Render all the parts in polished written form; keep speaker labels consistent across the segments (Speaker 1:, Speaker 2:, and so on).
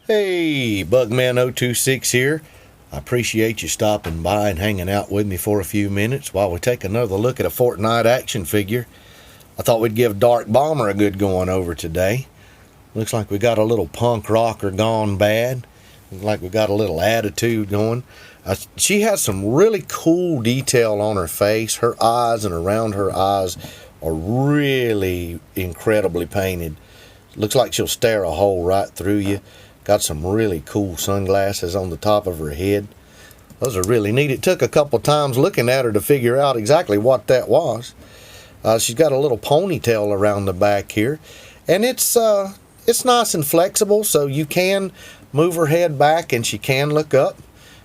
Speaker 1: Hey, Bugman026 here. I appreciate you stopping by and hanging out with me for a few minutes while we take another look at a Fortnite action figure. I thought we'd give Dark Bomber a good going over today. Looks like we got a little punk rocker gone bad. Looks like we got a little attitude going. She has some really cool detail on her face. Her eyes and around her eyes are really incredibly painted. Looks like she'll stare a hole right through you. Got some really cool sunglasses on the top of her head. Those are really neat. It took a couple times looking at her to figure out exactly what that was. She's got a little ponytail around the back here. And it's nice and flexible, so you can move her head back and she can look up.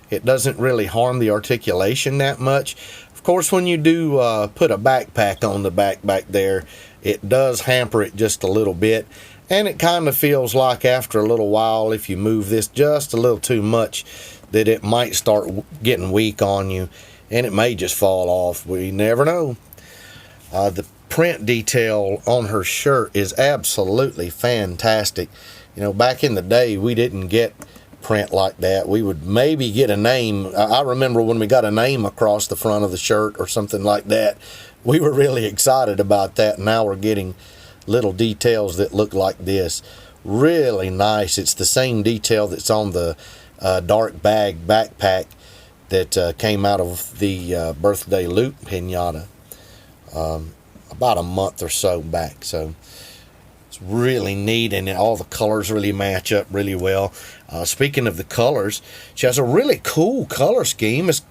Speaker 1: It doesn't really harm the articulation that much. Of course, when you do put a backpack on the back there, it does hamper it just a little bit. And it kind of feels like after a little while, if you move this just a little too much, that it might start getting weak on you, and it may just fall off. We never know. The print detail on her shirt is absolutely fantastic. You know, back in the day, we didn't get print like that. We would maybe get a name. I remember when we got a name across the front of the shirt or something like that. We were really excited about that. Now we're getting little details that look like this. Really nice. It's the same detail that's on the dark bag backpack that came out of the birthday loot pinata about a month or so back. So it's really neat, and all the colors really match up really well. Speaking of the colors, she has a really cool color scheme. It's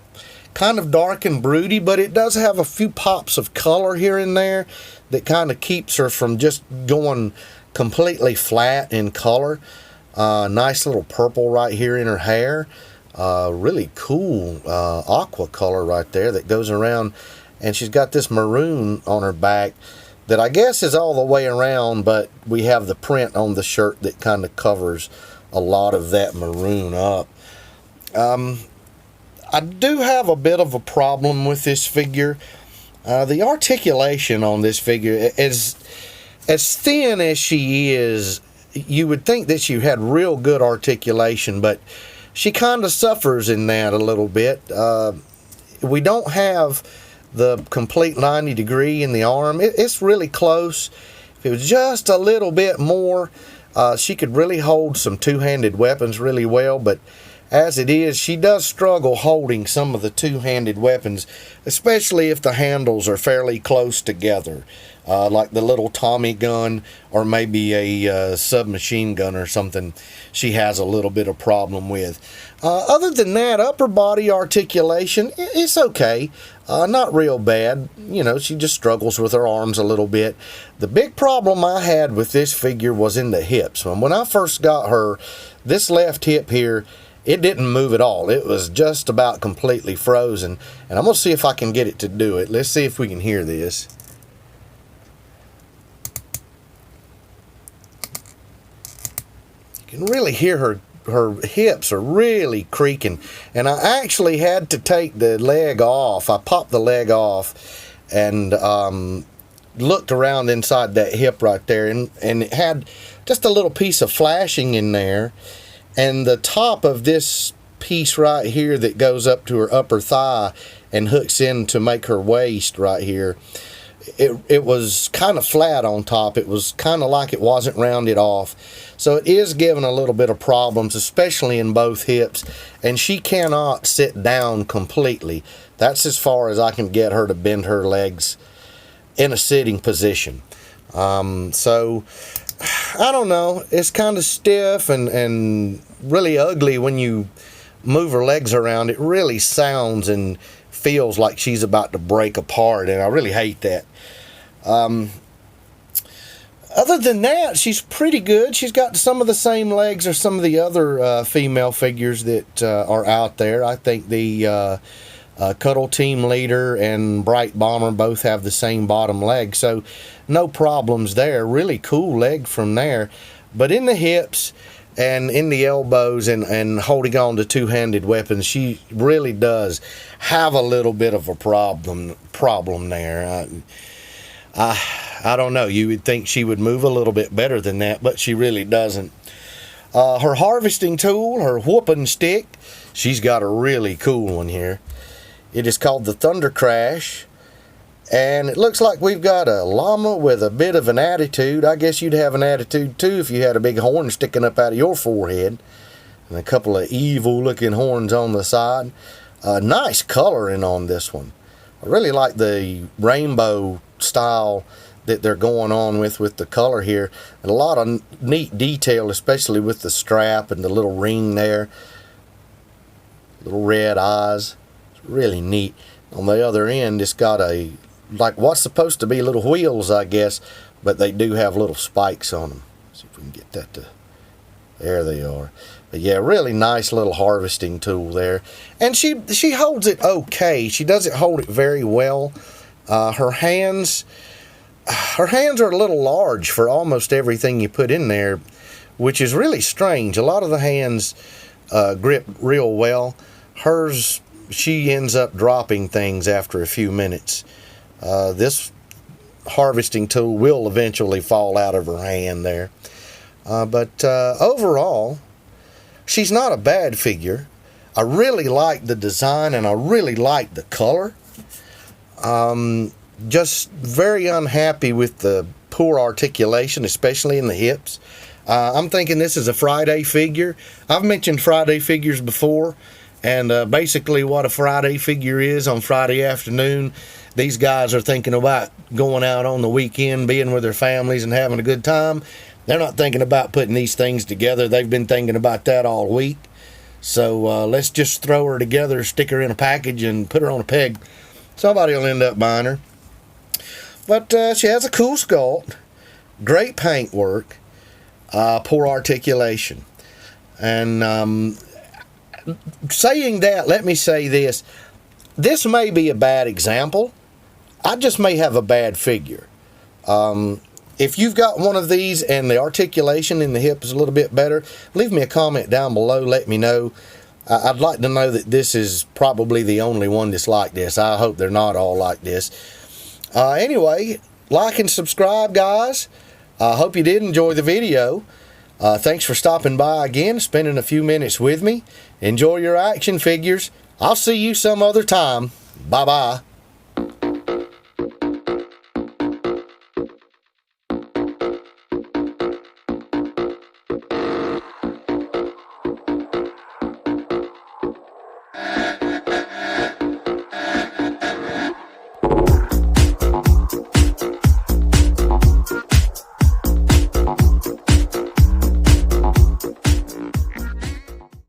Speaker 1: kind of dark and broody, but it does have a few pops of color here and there that kind of keeps her from just going completely flat in color. Nice little purple right here in her hair. Really cool aqua color right there that goes around. And she's got this maroon on her back that I guess is all the way around, but we have the print on the shirt that kind of covers a lot of that maroon up. I do have a bit of a problem with this figure. The articulation on this figure, as thin as she is, you would think that she had real good articulation, but she kind of suffers in that a little bit. We don't have the complete 90 degree in the arm. It's really close. If it was just a little bit more, she could really hold some two-handed weapons really well, but as it is, she does struggle holding some of the two-handed weapons, especially if the handles are fairly close together, like the little Tommy gun or maybe a submachine gun or something. She has a little bit of problem with. Other than that, upper body articulation, it's okay. Not real bad. You know, she just struggles with her arms a little bit. The big problem I had with this figure was in the hips. When I first got her, this left hip here, it didn't move at all. It was just about completely frozen. And I'm going to see if I can get it to do it. Let's see if we can hear this. You can really hear her hips are really creaking. And I actually had to take the leg off. I popped the leg off and looked around inside that hip right there. And it had just a little piece of flashing in there. And the top of this piece right here that goes up to her upper thigh and hooks in to make her waist right here, it was kind of flat on top. It was kind of like it wasn't rounded off. So it is giving a little bit of problems, especially in both hips. And she cannot sit down completely. That's as far as I can get her to bend her legs in a sitting position. So I don't know. It's kind of stiff and really ugly when you move her legs around. It really sounds and feels like she's about to break apart, and I really hate that. Other than that, she's pretty good. She's got some of the same legs as some of the other female figures that are out there. I think the Cuddle Team Leader and Bright Bomber both have the same bottom leg, so no problems there. Really cool leg from there. But in the hips and in the elbows and holding on to two-handed weapons, she really does have a little bit of a problem there. I don't know. You would think she would move a little bit better than that, but she really doesn't. Her harvesting tool, her whooping stick, she's got a really cool one here. It is called the Thunder Crash. And it looks like we've got a llama with a bit of an attitude. I guess you'd have an attitude too if you had a big horn sticking up out of your forehead. And a couple of evil looking horns on the side. Nice coloring on this one. I really like the rainbow style that they're going on with the color here. And a lot of neat detail, especially with the strap and the little ring there. Little red eyes. It's really neat. On the other end, it's got a, like what's supposed to be little wheels, I guess, but they do have little spikes on them. See if we can get that to, there they are. But yeah, really nice little harvesting tool there. And she holds it okay. She doesn't hold it very well. Her hands are a little large for almost everything you put in there, which is really strange. A lot of the hands grip real well. Hers, she ends up dropping things after a few minutes. This harvesting tool will eventually fall out of her hand there. But overall, she's not a bad figure. I really like the design and I really like the color. Just very unhappy with the poor articulation, especially in the hips. I'm thinking this is a Friday figure. I've mentioned Friday figures before, and basically what a Friday figure is on Friday afternoon, these guys are thinking about going out on the weekend, being with their families and having a good time. They're not thinking about putting these things together. They've been thinking about that all week. So let's just throw her together, stick her in a package, and put her on a peg. Somebody will end up buying her. But she has a cool sculpt, great paint work, poor articulation. And saying that, let me say this. This may be a bad example. I just may have a bad figure. If you've got one of these and the articulation in the hip is a little bit better, leave me a comment down below. Let me know. I'd like to know that this is probably the only one that's like this. I hope they're not all like this. Anyway, like and subscribe, guys. I hope you did enjoy the video. Thanks for stopping by again, spending a few minutes with me. Enjoy your action figures. I'll see you some other time. Bye-bye.